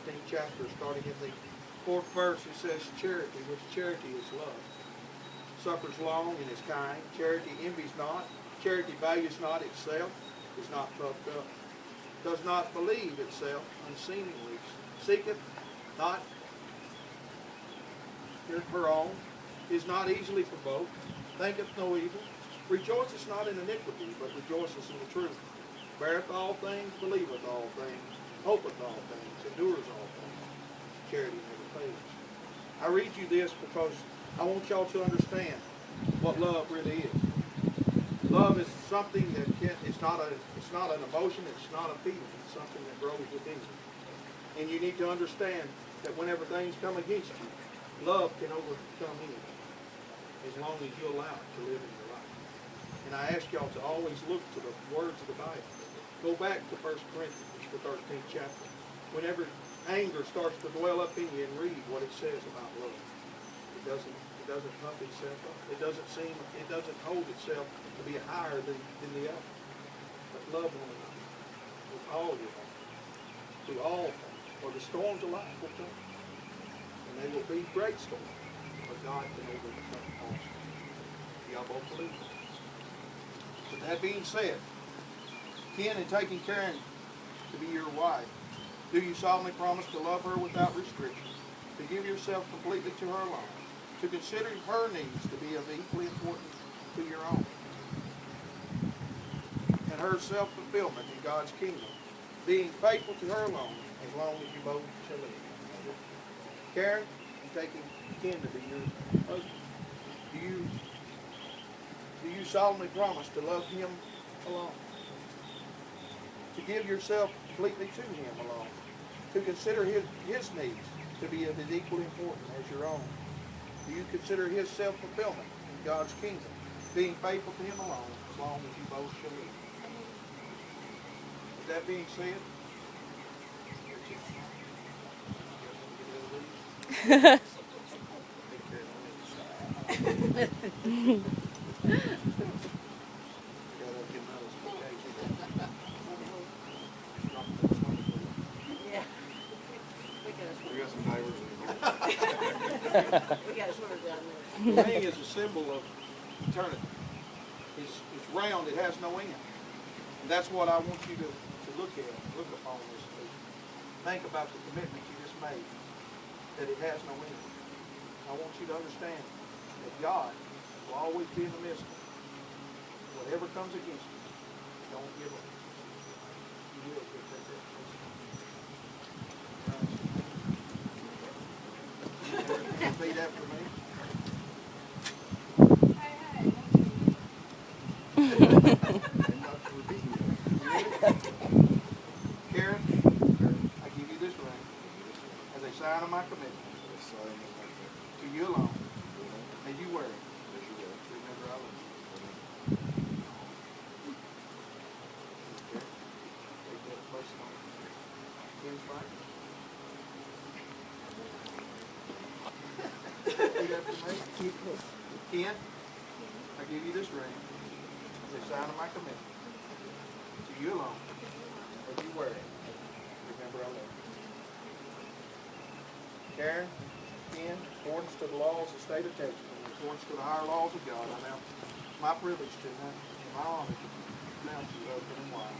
13th chapter, starting in the 4th verse, it says charity, which charity is love. Suffers long and is kind. Charity envies not. Charity values not itself, is not puffed up, does not believe itself unseemingly, seeketh not her own, is not easily provoked, thinketh no evil, rejoiceth not in iniquity, but rejoiceth in the truth, beareth all things, believeth all things, hopeth all things, endures all things. Charity never fails. I read you this because I want y'all to understand what love really is. Love is something that it's not an emotion, it's not a feeling, it's something that grows within you. And you need to understand that whenever things come against you, love can overcome anything as long as you allow it to live in your life. And I ask y'all to always look to the words of the Bible. Go back to 1 Corinthians, the 13th chapter. Whenever anger starts to dwell up in you, and read what it says about love. It doesn't pump itself up. It doesn't hold itself to be higher than the other. But love one another with all your heart, through all things. For the storms of life will come. And they will be great storms. But God can overcome all storms. Y'all both believe that? With that being said, Ken, in taking Karen to be your wife, do you solemnly promise to love her without restriction, to give yourself completely to her alone, to consider her needs to be of equally importance to your own, and her self-fulfillment in God's kingdom, being faithful to her alone as long as you both shall live? Karen, in taking Ken to be your husband, do you solemnly promise to love him alone, to give yourself completely to him alone, to consider his needs to be of as equally important as your own? Do you consider his self-fulfillment in God's kingdom, being faithful to him alone as long as you both shall live? With that being said, the ring is a symbol of eternity. It's round, it has no end. And that's what I want you to look upon this week. Think about the commitment you just made, that it has no end. I want you to understand that God will always be in the midst of it. Whatever comes against you, don't give up. You will get that destination. Repeat after me. Karen, I give you this ring as a sign of my commitment to you alone. May you wear it. Remember, I love you. Take that person on Ken's right. Repeat after me. Ken, I give you this ring as a sign of my commitment to you alone. As you wear it, remember I love you. Karen, Ken, in accordance to the laws of the state of Texas, and in accordance to the higher laws of God, I now, my privilege to, my honor to pronounce you husband and wife.